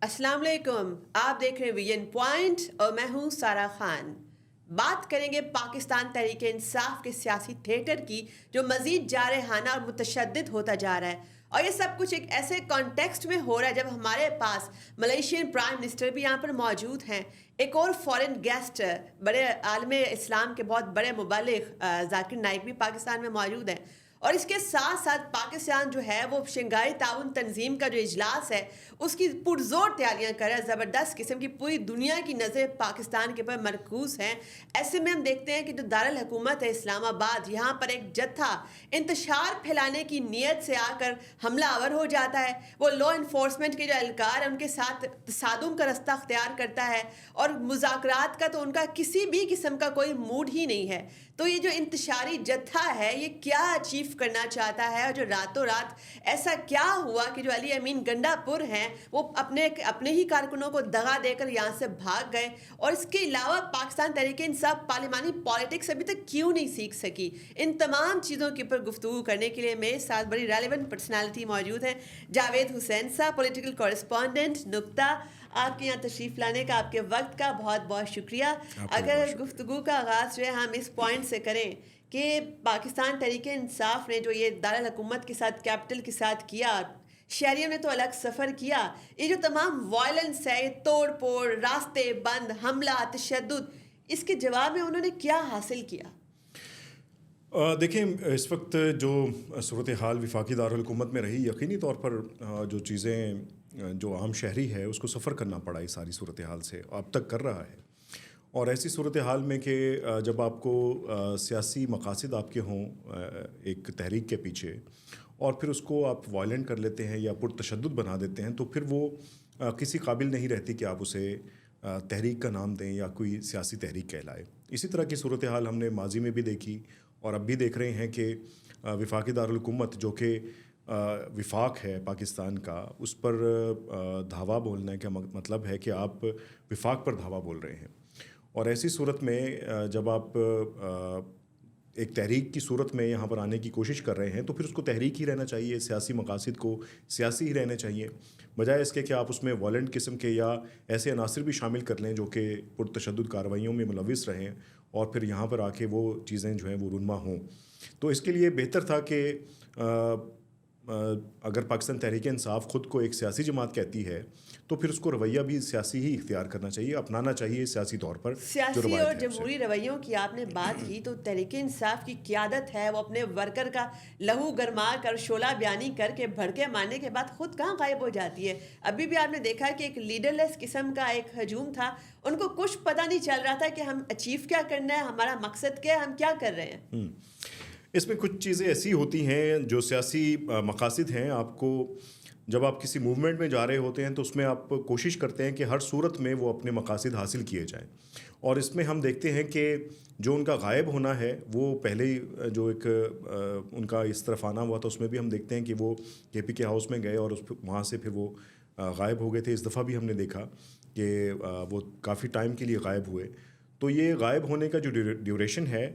السلام علیکم، آپ دیکھ رہے ہیں ویژن پوائنٹ اور میں ہوں سارا خان. بات کریں گے پاکستان تحریک انصاف کے سیاسی تھیٹر کی جو مزید جارحانہ اور متشدد ہوتا جا رہا ہے، اور یہ سب کچھ ایک ایسے کانٹیکسٹ میں ہو رہا ہے جب ہمارے پاس ملیشین پرائم منسٹر بھی یہاں پر موجود ہیں، ایک اور فورن گیسٹ بڑے عالم اسلام کے بہت بڑے مبلغ ذاکر نائک بھی پاکستان میں موجود ہیں، اور اس کے ساتھ ساتھ پاکستان جو ہے وہ شنگھائی تعاون تنظیم کا جو اجلاس ہے اس کی پرزور تیاریاں کر رہا ہے. زبردست قسم کی پوری دنیا کی نظریں پاکستان کے اوپر مرکوز ہیں. ایسے میں ہم دیکھتے ہیں کہ جو دارالحکومت ہے اسلام آباد، یہاں پر ایک جتھا انتشار پھیلانے کی نیت سے آ کر حملہ آور ہو جاتا ہے. وہ لا انفورسمنٹ کے جو اہلکار ہیں ان کے ساتھ تصادم کا رستہ اختیار کرتا ہے، اور مذاکرات کا تو ان کا کسی بھی قسم کا کوئی موڈ ہی نہیں ہے. تو یہ جو انتشاری جتھا ہے یہ کیا اچیو کرنا چاہتا ہے، اور جو راتوں رات ایسا کیا ہوا کہ جو علی امین گنڈا پور ہیں وہ اپنے ہی کارکنوں کو دغا دے کر یہاں سے بھاگ گئے، اور اس کے علاوہ پاکستان تحریک انصاف پارلیمانی پالیٹکس ابھی تک کیوں نہیں سیکھ سکی. ان تمام چیزوں کے اوپر گفتگو کرنے کے لیے میرے ساتھ بڑی ریلیونٹ پرسنالٹی موجود ہیں. جاوید حسین صاحب، پولیٹیکل کورسپونڈنٹ نقطہ، آپ کے یہاں تشریف لانے کا، آپ کے وقت کا بہت بہت شکریہ. اگر گفتگو کا آغاز جو ہے ہم اس پوائنٹ سے کریں کہ پاکستان تحریک انصاف نے جو یہ دارالحکومت کے ساتھ کیپٹل کے ساتھ کیا، شہریوں نے تو الگ سفر کیا، یہ جو تمام وائلنس ہے، یہ توڑ پھوڑ، راستے بند، حملہ، تشدد، اس کے جواب میں انہوں نے کیا حاصل کیا؟ دیکھیں، اس وقت جو صورتحال وفاقی دارالحکومت میں رہی، یقینی طور پر جو چیزیں جو عام شہری ہے اس کو سفر کرنا پڑا اس ساری صورتحال سے، اب تک کر رہا ہے. اور ایسی صورتحال میں کہ جب آپ کو سیاسی مقاصد آپ کے ہوں ایک تحریک کے پیچھے، اور پھر اس کو آپ وائلنٹ کر لیتے ہیں یا پرتشدد بنا دیتے ہیں، تو پھر وہ کسی قابل نہیں رہتی کہ آپ اسے تحریک کا نام دیں یا کوئی سیاسی تحریک کہلائے. اسی طرح کی صورتحال ہم نے ماضی میں بھی دیکھی اور اب بھی دیکھ رہے ہیں کہ وفاقی دارالحکومت جو کہ وفاق ہے پاکستان کا، اس پر دھاوا بولنے کا مطلب ہے کہ آپ وفاق پر دھاوا بول رہے ہیں. اور ایسی صورت میں جب آپ ایک تحریک کی صورت میں یہاں پر آنے کی کوشش کر رہے ہیں تو پھر اس کو تحریک ہی رہنا چاہیے، سیاسی مقاصد کو سیاسی ہی رہنے چاہیے، بجائے اس کے کہ آپ اس میں وائلنٹ قسم کے یا ایسے عناصر بھی شامل کر لیں جو کہ پرتشدد کارروائیوں میں ملوث رہیں، اور پھر یہاں پر آ کے وہ چیزیں جو ہیں وہ رونما ہوں. تو اس کے لیے بہتر تھا کہ اگر پاکستان تحریک انصاف خود کو ایک سیاسی جماعت کہتی ہے تو پھر اس کو رویہ بھی سیاسی ہی اختیار کرنا چاہیے، اپنانا چاہیے سیاسی طور پر. سیاسی اور جمہوری رویوں کی آپ نے بات کی، تو تحریک انصاف کی قیادت ہے وہ اپنے ورکر کا لہو گرما کر، شعلہ بیانی کر کے، بھڑکے مارنے کے بعد خود کہاں غائب ہو جاتی ہے. ابھی بھی آپ نے دیکھا کہ ایک لیڈر لیس قسم کا ایک ہجوم تھا، ان کو کچھ پتہ نہیں چل رہا تھا کہ ہم اچیو کیا کرنا ہے، ہمارا مقصد کیا ہے، ہم کیا کر رہے ہیں. اس میں کچھ چیزیں ایسی ہوتی ہیں جو سیاسی مقاصد ہیں. آپ کو جب آپ کسی موومنٹ میں جا رہے ہوتے ہیں تو اس میں آپ کوشش کرتے ہیں کہ ہر صورت میں وہ اپنے مقاصد حاصل کیے جائیں، اور اس میں ہم دیکھتے ہیں کہ جو ان کا غائب ہونا ہے وہ پہلے ہی جو ایک ان کا اس طرف آنا ہوا تھا اس میں بھی ہم دیکھتے ہیں کہ وہ کے پی کے ہاؤس میں گئے اور وہاں سے پھر وہ غائب ہو گئے تھے. اس دفعہ بھی ہم نے دیکھا کہ وہ کافی ٹائم کے لیے غائب ہوئے. تو یہ غائب ہونے کا جو ڈیوریشن ہے،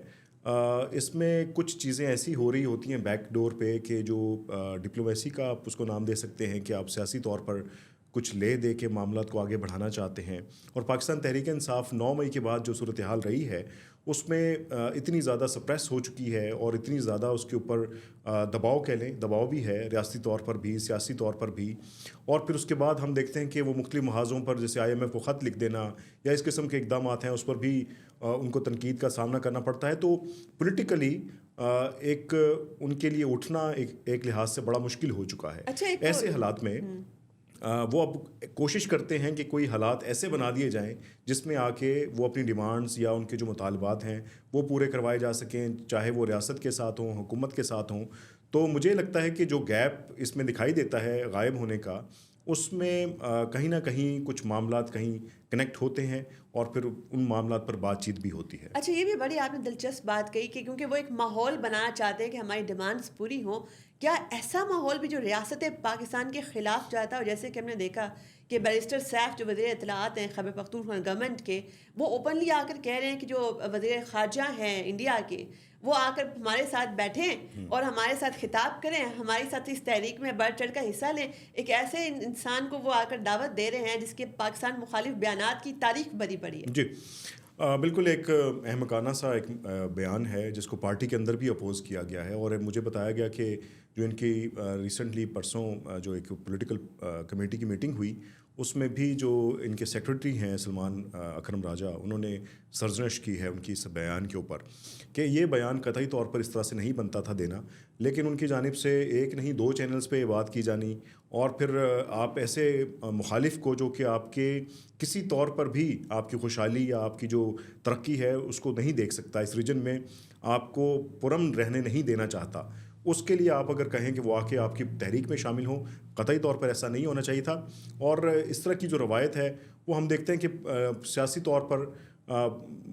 اس میں کچھ چیزیں ایسی ہو رہی ہوتی ہیں بیک ڈور پہ کہ جو ڈپلومیسی کا آپ اس کو نام دے سکتے ہیں کہ آپ سیاسی طور پر کچھ لے دے کے معاملات کو آگے بڑھانا چاہتے ہیں. اور پاکستان تحریک انصاف 9 مئی کے بعد جو صورتحال رہی ہے اس میں اتنی زیادہ سپریس ہو چکی ہے، اور اتنی زیادہ اس کے اوپر دباؤ کہہ لیں، دباؤ بھی ہے ریاستی طور پر بھی، سیاسی طور پر بھی. اور پھر اس کے بعد ہم دیکھتے ہیں کہ وہ مختلف محاذوں پر جیسے IMF کو خط لکھ دینا یا اس قسم کے اقدامات ہیں، اس پر بھی ان کو تنقید کا سامنا کرنا پڑتا ہے. تو پولیٹیکلی ایک ان کے لیے اٹھنا ایک لحاظ سے بڑا مشکل ہو چکا ہے. ایسے حالات میں وہ اب کوشش کرتے ہیں کہ کوئی حالات ایسے بنا دیے جائیں جس میں آ کے وہ اپنی ڈیمانڈز یا ان کے جو مطالبات ہیں وہ پورے کروائے جا سکیں، چاہے وہ ریاست کے ساتھ ہوں، حکومت کے ساتھ ہوں. تو مجھے لگتا ہے کہ جو گیپ اس میں دکھائی دیتا ہے غائب ہونے کا، اس میں کہیں نہ کہیں کچھ معاملات کہیں کنیکٹ ہوتے ہیں اور پھر ان معاملات پر بات چیت بھی ہوتی ہے. اچھا، یہ بھی بڑی آپ نے دلچسپ بات کہی کہ کیونکہ وہ ایک ماحول بنانا چاہتے ہیں کہ ہماری ڈیمانڈز پوری ہوں. کیا ایسا ماحول بھی جو ریاست پاکستان کے خلاف جاتا ہے؟ اور جیسے کہ ہم نے دیکھا کہ بیرسٹر سیف جو وزیر اطلاعات ہیں خیبر پختونخوا گورنمنٹ کے، وہ اوپنلی آ کر کہہ رہے ہیں کہ جو وزیر خارجہ ہیں انڈیا کے، وہ آ کر ہمارے ساتھ بیٹھیں اور ہمارے ساتھ خطاب کریں, ہمارے ساتھ اس تحریک میں بڑھ چڑھ کر حصہ لیں. ایک ایسے انسان کو وہ آ کر دعوت دے رہے ہیں جس کے پاکستان مخالف بیانات کی تاریخ بھری پڑی ہے. جی بالکل ایک احمقانہ سا ایک بیان ہے جس کو پارٹی کے اندر بھی اپوز کیا گیا ہے, اور مجھے بتایا گیا کہ جو ان کی ریسنٹلی پرسوں جو ایک پولیٹیکل کمیٹی کی میٹنگ ہوئی اس میں بھی جو ان کے سیکریٹری ہیں سلمان اکرم راجہ, انہوں نے سرزنش کی ہے ان کی اس بیان کے اوپر کہ یہ بیان قطعی طور پر اس طرح سے نہیں بنتا تھا دینا, لیکن ان کی جانب سے ایک نہیں 2 چینلز پہ یہ بات کی جانی, اور پھر آپ ایسے مخالف کو جو کہ آپ کے کسی طور پر بھی آپ کی خوشحالی یا آپ کی جو ترقی ہے اس کو نہیں دیکھ سکتا, اس ریجن میں آپ کو پرامن رہنے نہیں دینا چاہتا, اس کے لیے آپ اگر کہیں کہ وہ آ کے آپ کی تحریک میں شامل ہوں, قطعی طور پر ایسا نہیں ہونا چاہیے تھا. اور اس طرح کی جو روایت ہے وہ ہم دیکھتے ہیں کہ سیاسی طور پر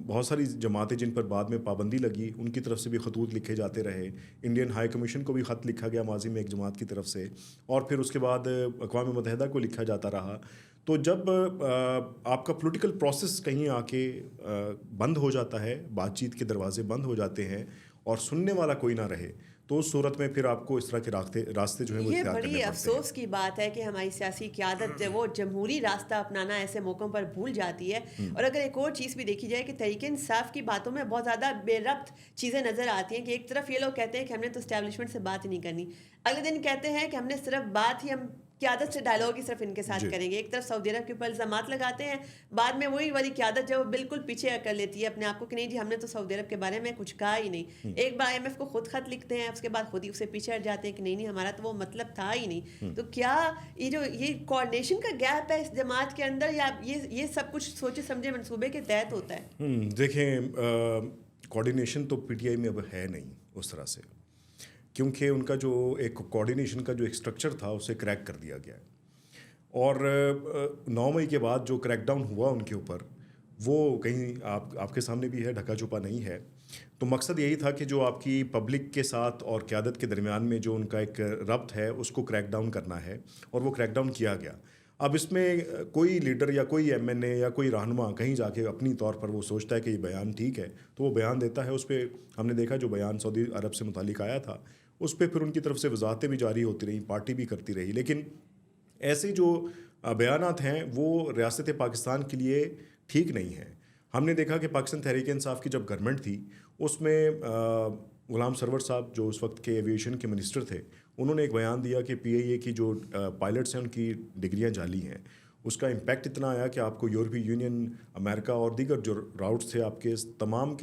بہت ساری جماعتیں جن پر بعد میں پابندی لگی ان کی طرف سے بھی خطوط لکھے جاتے رہے. انڈین ہائی کمیشن کو بھی خط لکھا گیا ماضی میں ایک جماعت کی طرف سے, اور پھر اس کے بعد اقوام متحدہ کو لکھا جاتا رہا. تو جب آپ کا پولیٹیکل پروسیس کہیں آ کے بند ہو جاتا ہے, بات چیت کے دروازے بند ہو جاتے ہیں اور سننے والا کوئی نہ رہے, تو اس صورت میں پھر آپ کو اس طرح کے راستے جو ہیں وہ اختیار کرنے پڑتے ہیں. یہ بڑی افسوس کی بات ہے کہ ہماری سیاسی قیادت وہ جمہوری راستہ اپنانا ایسے موقعوں پر بھول جاتی ہے. اور اگر ایک اور چیز بھی دیکھی جائے کہ تحریک انصاف کی باتوں میں بہت زیادہ بے ربط چیزیں نظر آتی ہیں کہ ایک طرف یہ لوگ کہتے ہیں کہ ہم نے تو اسٹیبلشمنٹ سے بات ہی نہیں کرنی, اگلے دن کہتے ہیں کہ ہم نے صرف بات ہی ہم قیادت سے ڈائلاگ ہی صرف ان کے ساتھ کریں گے. ایک طرف سعودی عرب کے اوپر الزامات لگاتے ہیں, بعد میں وہی والی قیادت جو بالکل پیچھے کر لیتی ہے اپنے آپ کو کہ نہیں جی ہم نے تو سعودی عرب کے بارے میں کچھ کہا ہی نہیں. ایک بار IMF کو خود خط لکھتے ہیں, اس کے بعد خود ہی اسے پیچھے ہٹ جاتے ہیں کہ نہیں ہمارا تو وہ مطلب تھا ہی نہیں. تو کیا یہ کوآرڈینیشن کا گیپ ہے اس جماعت کے اندر, یا یہ سب کچھ سوچے سمجھے منصوبے کے تحت ہوتا ہے؟ دیکھیں کوآرڈینیشن تو PTI میں اب ہے نہیں اس طرح سے, کیونکہ ان کا جو ایک کوآرڈینیشن کا جو ایک اسٹرکچر تھا اسے کریک کر دیا گیا ہے. اور 9 مئی کے بعد جو کریک ڈاؤن ہوا ان کے اوپر وہ کہیں آپ کے سامنے بھی ہے, ڈھکا چھپا نہیں ہے. تو مقصد یہی تھا کہ جو آپ کی پبلک کے ساتھ اور قیادت کے درمیان میں جو ان کا ایک ربط ہے اس کو کریک ڈاؤن کرنا ہے, اور وہ کریک ڈاؤن کیا گیا. اب اس میں کوئی لیڈر یا کوئی MNA یا کوئی رہنما کہیں جا کے اپنی طور پر وہ سوچتا ہے کہ یہ بیان ٹھیک ہے تو وہ بیان دیتا ہے. اس پہ ہم نے دیکھا جو بیان سعودی عرب سے متعلق آیا تھا اس پہ پھر ان کی طرف سے وضاحتیں بھی جاری ہوتی رہیں, پارٹی بھی کرتی رہی, لیکن ایسے جو بیانات ہیں وہ ریاست پاکستان کے لیے ٹھیک نہیں ہیں. ہم نے دیکھا کہ پاکستان تحریک انصاف کی جب گورنمنٹ تھی اس میں غلام سرور صاحب جو اس وقت کے ایویشن کے منسٹر تھے, انہوں نے ایک بیان دیا کہ PIA کی جو پائلٹس ہیں ان کی ڈگریاں جعلی ہیں. اس کا امپیکٹ اتنا آیا کہ آپ کو یورپی یونین, امریکہ اور دیگر جو راؤٹس تھے آپ کے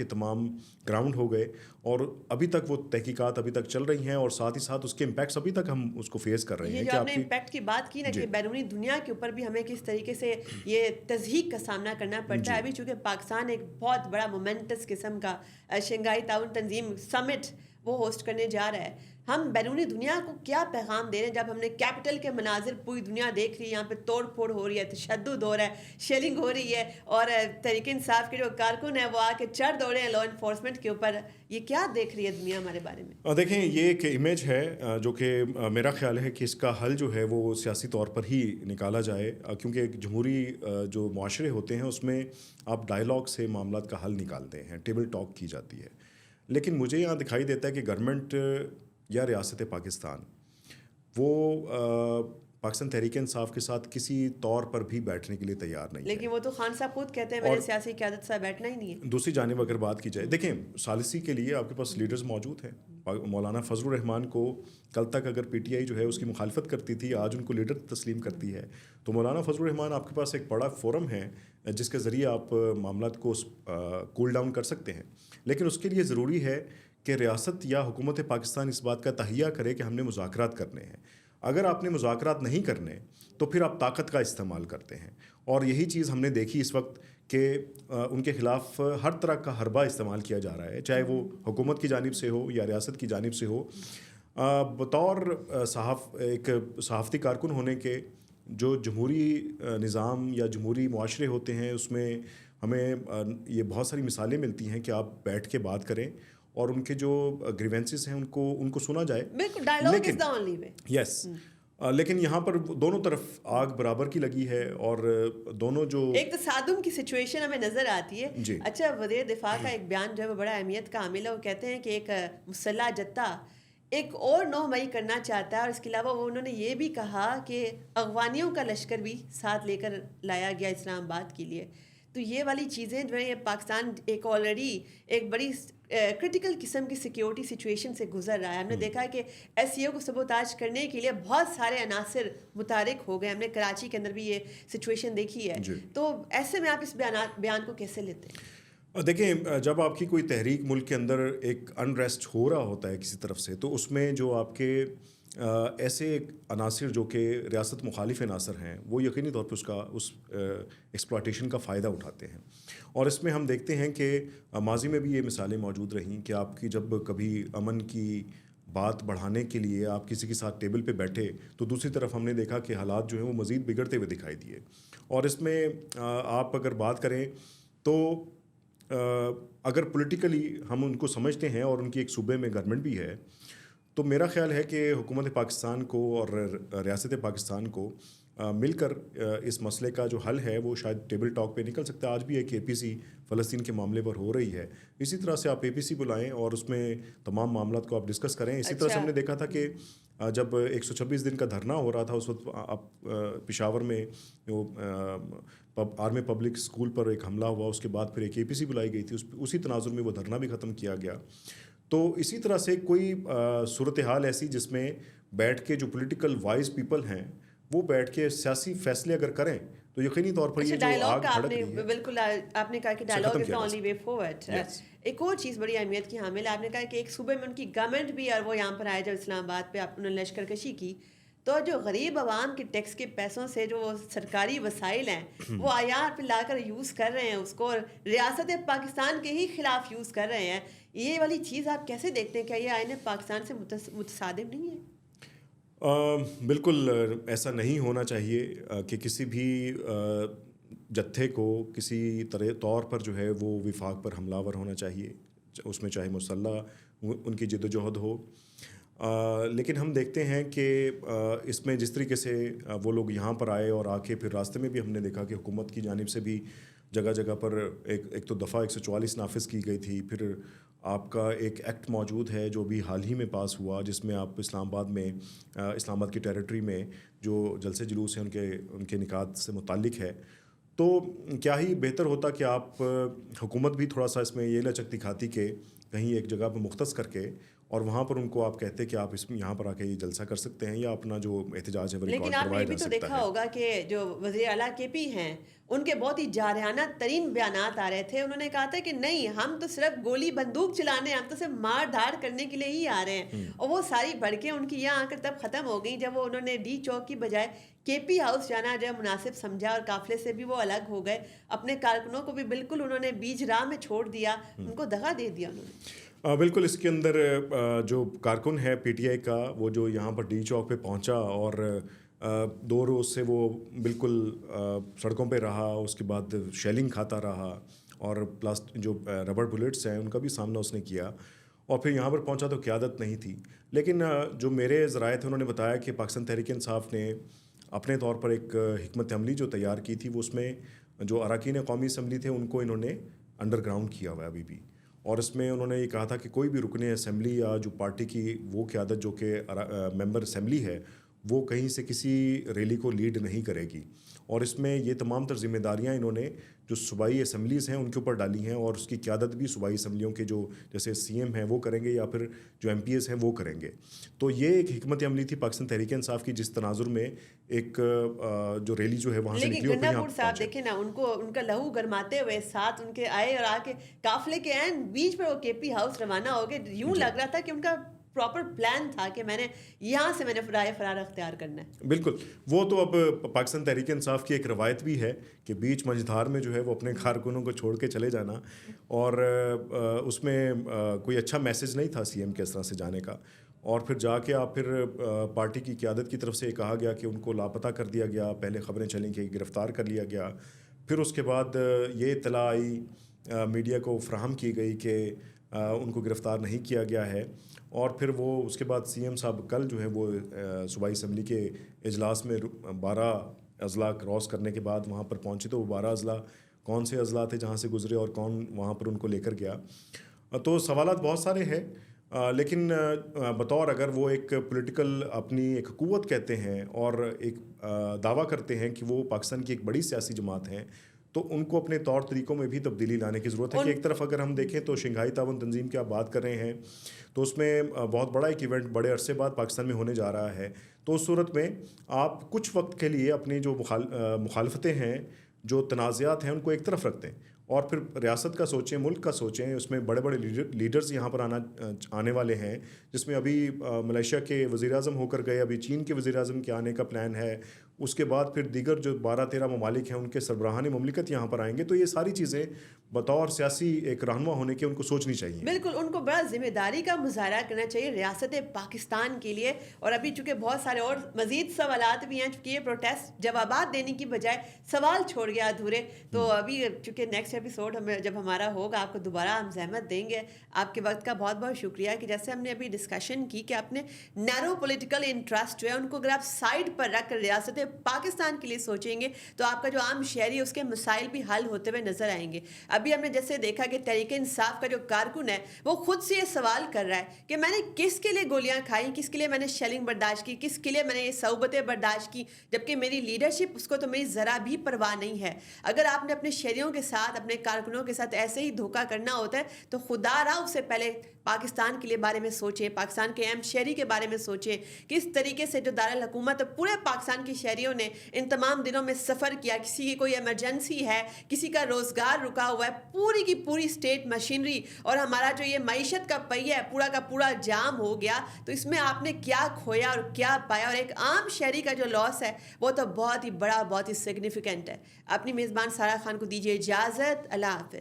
تمام گراؤنڈ ہو گئے, اور ابھی تک وہ تحقیقات ابھی تک چل رہی ہیں, اور ساتھ ہی ساتھ اس کے امپیکٹس ابھی تک ہم اس کو فیس کر رہے ہیں. یہ جو آپ نے امپیکٹ کی بات کی نا کہ بیرونی دنیا کے اوپر بھی ہمیں کس طریقے سے یہ تضحیق کا سامنا کرنا پڑتا ہے. ابھی چونکہ پاکستان ایک بہت بڑا مومنٹس قسم کا شنگھائی تعاون تنظیم سمٹ وہ ہوسٹ کرنے جا رہا ہے, ہم بیرونی دنیا کو کیا پیغام دے رہے ہیں جب ہم نے کیپٹل کے مناظر پوری دنیا دیکھ رہی ہے, یہاں پہ توڑ پھوڑ ہو رہی ہے, تشدد ہو رہا ہے, شیلنگ ہو رہی ہے, اور تحریک انصاف کے جو کارکن ہیں وہ آ کے چڑھ دوڑے ہیں لا انفورسمنٹ کے اوپر. یہ کیا دیکھ رہی ہے دنیا ہمارے بارے میں؟ دیکھیں یہ ایک امیج ہے جو کہ میرا خیال ہے کہ اس کا حل جو ہے وہ سیاسی طور پر ہی نکالا جائے, کیونکہ ایک جمہوری جو معاشرے ہوتے ہیں اس میں آپ ڈائلاگ سے معاملات کا حل نکالتے ہیں, ٹیبل ٹاک کی جاتی ہے. لیکن مجھے یہاں دکھائی دیتا ہے کہ گورنمنٹ یا ریاست پاکستان وہ پاکستان تحریک انصاف کے ساتھ کسی طور پر بھی بیٹھنے کے لیے تیار نہیں. لیکن وہ تو خان صاحب خود کہتے ہیں میرے سیاسی قیادت سے بیٹھنا ہی نہیں ہے. دوسری جانب اگر بات کی جائے, دیکھیں ثالثی کے لیے آپ کے پاس لیڈرز موجود ہیں. مولانا فضل الرحمان کو کل تک اگر PTI جو ہے اس کی مخالفت کرتی تھی, آج ان کو لیڈر تسلیم کرتی ہے. تو مولانا فضل الرحمان آپ کے پاس ایک بڑا فورم ہے جس کے ذریعے آپ معاملات کو کول ڈاؤن کر سکتے ہیں. لیکن اس کے لیے ضروری ہے کہ ریاست یا حکومت پاکستان اس بات کا تہیہ کرے کہ ہم نے مذاکرات کرنے ہیں. اگر آپ نے مذاکرات نہیں کرنے تو پھر آپ طاقت کا استعمال کرتے ہیں, اور یہی چیز ہم نے دیکھی اس وقت کہ ان کے خلاف ہر طرح کا حربہ استعمال کیا جا رہا ہے, چاہے وہ حکومت کی جانب سے ہو یا ریاست کی جانب سے ہو. بطور ایک صحافتی کارکن ہونے کے جو جمہوری نظام یا جمہوری معاشرے ہوتے ہیں اس میں ہمیں یہ بہت ساری مثالیں ملتی ہیں کہ آپ بیٹھ کے بات کریں اور ان کے جو گریونسز ہیں ان کو سنا جائے. بالکل dialogue is the only way. یس, لیکن یہاں پر دونوں طرف آگ برابر کی لگی ہے اور دونوں جو ایک تصادم کی سچویشن ہمیں نظر آتی ہے. جی اچھا, وزیر دفاع کا ایک بیان جو ہے وہ بڑا اہمیت کا حامل ہے. وہ کہتے ہیں کہ ایک مسلح جتھا ایک اور 9 مئی کرنا چاہتا ہے, اور اس کے علاوہ وہ انہوں نے یہ بھی کہا کہ افغانیوں کا لشکر بھی ساتھ لے کر لایا گیا اسلام آباد کے لیے. تو یہ والی چیزیں جو ہیں, یہ پاکستان ایک آلریڈی ایک بڑی کرٹیکل قسم کی سیکیورٹی سچویشن سے گزر رہا ہے. ہم نے دیکھا ہے کہ ایس سی او کو سبوتاج کرنے کے لیے بہت سارے عناصر متحرک ہو گئے. ہم نے کراچی کے اندر بھی یہ سچویشن دیکھی ہے. تو ایسے میں آپ اس بیان کو کیسے لیتے ہیں؟ دیکھیں, جب آپ کی کوئی تحریک ملک کے اندر ایک انریسٹ ہو رہا ہوتا ہے کسی طرف سے, تو اس میں جو آپ کے ایسے عناصر جو کہ ریاست مخالف عناصر ہیں وہ یقینی طور پہ اس ایکسپلائٹیشن کا فائدہ اٹھاتے ہیں. اور اس میں ہم دیکھتے ہیں کہ ماضی میں بھی یہ مثالیں موجود رہیں کہ آپ کی جب کبھی امن کی بات بڑھانے کے لیے آپ کسی کے ساتھ ٹیبل پہ بیٹھے تو دوسری طرف ہم نے دیکھا کہ حالات جو ہیں وہ مزید بگڑتے ہوئے دکھائی دیے. اور اس میں آپ اگر بات کریں تو اگر پولیٹیکلی ہم ان کو سمجھتے ہیں اور ان کی ایک صوبے میں گورنمنٹ بھی ہے, تو میرا خیال ہے کہ حکومت پاکستان کو اور ریاست پاکستان کو مل کر اس مسئلے کا جو حل ہے وہ شاید ٹیبل ٹاک پہ نکل سکتا ہے. آج بھی ایک اے پی سی فلسطین کے معاملے پر ہو رہی ہے. اسی طرح سے آپ اے پی سی بلائیں اور اس میں تمام معاملات کو آپ ڈسکس کریں. اسی طرح سے ہم نے دیکھا تھا کہ جب 126 دن کا دھرنا ہو رہا تھا اس وقت پشاور میں آرمی پبلک اسکول پر ایک حملہ ہوا, اس کے بعد پھر ایک اے پی سی بلائی گئی تھی, اسی تناظر میں وہ دھرنا بھی ختم کیا گیا. تو اسی طرح سے کوئی صورتحال ایسی جس میں بیٹھ کے جو پولیٹیکل وائز پیپل ہیں وہ بیٹھ کے سیاسی فیصلے اگر کریں تو یقینی طور پر یہ جو آگ بھڑک رہی ہے, بالکل آپ نے کہا کہ dialogue is the only way forward. ایک اور چیز بڑی اہمیت کی حامل ہے, آپ نے کہا کہ ایک صوبے میں ان کی گورنمنٹ بھی, اور وہ یہاں پر آئے جب اسلام آباد پہ انہوں نے لشکر کشی کی, تو جو غریب عوام کے ٹیکس کے پیسوں سے جو سرکاری وسائل ہیں وہ عیار پہ لا کر یوز کر رہے ہیں, اس کو ریاست پاکستان کے ہی خلاف یوز کر رہے ہیں. یہ والی چیز آپ کیسے دیکھتے ہیں؟ کیا یہ آئین پاکستان سے متصادم نہیں ہے؟ بالکل ایسا نہیں ہونا چاہیے کہ کسی بھی جتھے کو کسی طور پر جو ہے وہ وفاق پر حملہ آور ہونا چاہیے, اس میں چاہے مسلح ان کی جد و جہد ہو. لیکن ہم دیکھتے ہیں کہ اس میں جس طریقے سے وہ لوگ یہاں پر آئے اور آ کے پھر راستے میں بھی ہم نے دیکھا کہ حکومت کی جانب سے بھی جگہ جگہ پر ایک تو دفعہ 144 نافذ کی گئی تھی. پھر آپ کا ایک ایکٹ موجود ہے جو بھی حال ہی میں پاس ہوا, جس میں آپ اسلام آباد کی ٹیریٹری میں جو جلسے جلوس ہیں ان کے نکات سے متعلق ہے. تو کیا ہی بہتر ہوتا کہ آپ حکومت بھی تھوڑا سا اس میں یہ لچک دکھاتی کہ کہیں ایک جگہ پہ مختص کر کے اور وہاں پر ان کو آپ کہتے کہ آپ اس میں یہاں پر آ کے یہ جلسہ کر سکتے ہیں یا اپنا جو احتجاج ہے وہ ریکارڈ کروایا جا سکتا ہے. لیکن آپ نے بھی تو دیکھا ہوگا کہ جو وزیر اعلیٰ کے پی ہیں ان کے بہت ہی جارحانہ ترین بیانات آ رہے تھے. انہوں نے کہا تھا کہ نہیں, ہم تو صرف گولی بندوق چلانے, ہم تو صرف مار دھاڑ کرنے کے لیے ہی آ رہے ہیں. اور وہ ساری بھڑکیں ان کی یہاں آ کر تب ختم ہو گئیں جب وہ انہوں نے ڈی چوک کی بجائے کے پی ہاؤس جانا جو ہے مناسب سمجھا, اور قافلے سے بھی وہ الگ ہو گئے. اپنے کارکنوں کو بھی بالکل انہوں نے بیچ راہ میں چھوڑ دیا, ان کو دغا دے دیا انہوں نے. بالکل. اس کے اندر جو کارکن ہے پی ٹی آئی کا, وہ جو یہاں پر ڈی چوک پہ پہنچا اور 2 روز سے وہ بالکل سڑکوں پہ رہا, اس کے بعد شیلنگ کھاتا رہا اور جو ربڑ بلیٹس ہیں ان کا بھی سامنا اس نے کیا, اور پھر یہاں پر پہنچا تو قیادت نہیں تھی. لیکن جو میرے ذرائع تھے انہوں نے بتایا کہ پاکستان تحریک انصاف نے اپنے طور پر ایک حکمت عملی جو تیار کی تھی, وہ اس میں جو اراکین قومی اسمبلی تھے ان کو انہوں نے انڈر گراؤنڈ کیا ہوا ہے ابھی بھی. اور اس میں انہوں نے یہ کہا تھا کہ کوئی بھی رکن اسمبلی یا جو پارٹی کی وہ قیادت جو کہ ممبر اسمبلی ہے وہ کہیں سے کسی ریلی کو لیڈ نہیں کرے گی. اور اس میں یہ تمام تر ذمہ داریاں انہوں نے جو صوبائی اسمبلیز ہیں ان کے اوپر ڈالی ہیں, اور اس کی قیادت بھی صوبائی اسمبلیوں کے جو جیسے سی ایم ہیں وہ کریں گے یا پھر جو ایم پی ایس ہیں وہ کریں گے. تو یہ ایک حکمت عملی تھی پاکستان تحریک انصاف کی, جس تناظر میں ایک جو ریلی جو ہے وہاں سے نکلی. لیکن گنڈا صاحب دیکھیں نا, ان کا لہو گرماتے ہوئے ساتھ ان کے آئے اور آ کے قافلے کے عین بیچ پر وہ کے پی ہاؤس روانہ ہو گئے. یوں لگ رہا تھا کہ ان کا پراپر پلان تھا کہ میں نے یہاں سے رائے فرار اختیار کرنا ہے. بالکل. وہ تو اب پاکستان تحریک انصاف کی ایک روایت بھی ہے کہ بیچ منجھدار میں جو ہے وہ اپنے کارکنوں کو چھوڑ کے چلے جانا, اور اس میں کوئی اچھا میسج نہیں تھا سی ایم کے اس طرح سے جانے کا. اور پھر جا کے آپ پھر پارٹی کی قیادت کی طرف سے یہ کہا گیا کہ ان کو لاپتہ کر دیا گیا. پہلے خبریں چلیں کہ گرفتار کر لیا گیا, پھر اس کے بعد یہ اطلاع آئی میڈیا کو فراہم کی گئی کہ ان کو گرفتار نہیں کیا گیا ہے. اور پھر وہ اس کے بعد سی ایم صاحب کل جو ہے وہ صوبائی اسمبلی کے اجلاس میں 12 اضلاع کراس کرنے کے بعد وہاں پر پہنچے. تو وہ 12 اضلاع کون سے اضلاع تھے جہاں سے گزرے اور کون وہاں پر ان کو لے کر گیا. تو سوالات بہت سارے ہیں، لیکن بطور اگر وہ ایک پولیٹیکل اپنی ایک قوت کہتے ہیں اور ایک دعویٰ کرتے ہیں کہ وہ پاکستان کی ایک بڑی سیاسی جماعت ہیں، تو ان کو اپنے طور طریقوں میں بھی تبدیلی لانے کی ضرورت ہے. کہ ایک طرف اگر ہم دیکھیں تو شنگھائی تعاون تنظیم کی آپ بات کر رہے ہیں، تو اس میں بہت بڑا ایک ایونٹ بڑے عرصے بعد پاکستان میں ہونے جا رہا ہے. تو اس صورت میں آپ کچھ وقت کے لیے اپنی جو مخالفتیں ہیں، جو تنازعات ہیں، ان کو ایک طرف رکھتے ہیں اور پھر ریاست کا سوچیں، ملک کا سوچیں. اس میں بڑے بڑے لیڈرز یہاں پر آنے والے ہیں، جس میں ابھی ملیشیا کے وزیر اعظم ہو کر گئے، ابھی چین کے وزیر اعظم کے آنے کا پلان ہے. اس کے بعد پھر دیگر جو 12-13 ممالک ہیں ان کے سربراہان مملکت یہاں پر آئیں گے. تو یہ ساری چیزیں بطور سیاسی ایک رہنما ہونے کے ان کو سوچنی چاہیے. بالکل، ان کو بڑا ذمہ داری کا مظاہرہ کرنا چاہیے ریاست پاکستان کے لیے. اور ابھی چونکہ بہت سارے اور مزید سوالات بھی ہیں، چونکہ یہ پروٹیسٹ جوابات دینے کی بجائے سوال چھوڑ گیا ادھورے. تو ابھی چونکہ نیکسٹ ایپیسوڈ جب ہمارا ہوگا آپ کو دوبارہ ہم زحمت دیں گے. آپ کے وقت کا بہت بہت شکریہ کہ جیسے ہم نے ابھی ڈسکشن کی کہ اپنے نیرو پولیٹیکل انٹرسٹ جو ہے ان کو اگر آپ سائڈ پر رکھ کر ریاست پاکستان کے لیے سوچیں گے تو آپ کا جو عام شہری اس کے مسائل بھی حل ہوتے ہوئے نظر آئیں گے. ابھی ہم نے جیسے دیکھا کہ تحریک انصاف کا جو کارکن ہے وہ خود سے یہ سوال کر رہا ہے کہ میں نے کس کے لیے گولیاں کھائیں، کس کے لیے میں نے شیلنگ برداشت کی، کس کے لیے میں نے یہ صعوبتیں برداشت کی، جبکہ میری لیڈرشپ اس کو تو میری ذرا بھی پرواہ نہیں ہے. اگر آپ نے اپنے شہریوں کے ساتھ، اپنے کارکنوں کے ساتھ ایسے ہی دھوکہ کرنا ہوتا ہے تو خدا را اس سے پہلے پاکستان کے لیے بارے میں سوچیں، پاکستان کے اہم شہری کے بارے میں سوچیں. کس طریقے سے جو دارالحکومت پورے پاکستان کے شہریوں نے ان تمام دنوں میں سفر کیا، کسی کی کوئی ایمرجنسی ہے، کسی کا روزگار رکا ہوا ہے، پوری کی پوری اسٹیٹ مشینری اور ہمارا جو یہ معیشت کا پہیہ ہے پورا کا پورا جام ہو گیا. تو اس میں آپ نے کیا کھویا اور کیا پایا، اور ایک عام شہری کا جو لاس ہے وہ تو بہت ہی بڑا، بہت ہی سگنیفیکنٹ ہے. اپنی میزبان سارہ خان کو دیجیے اجازت. اللہ حافظ.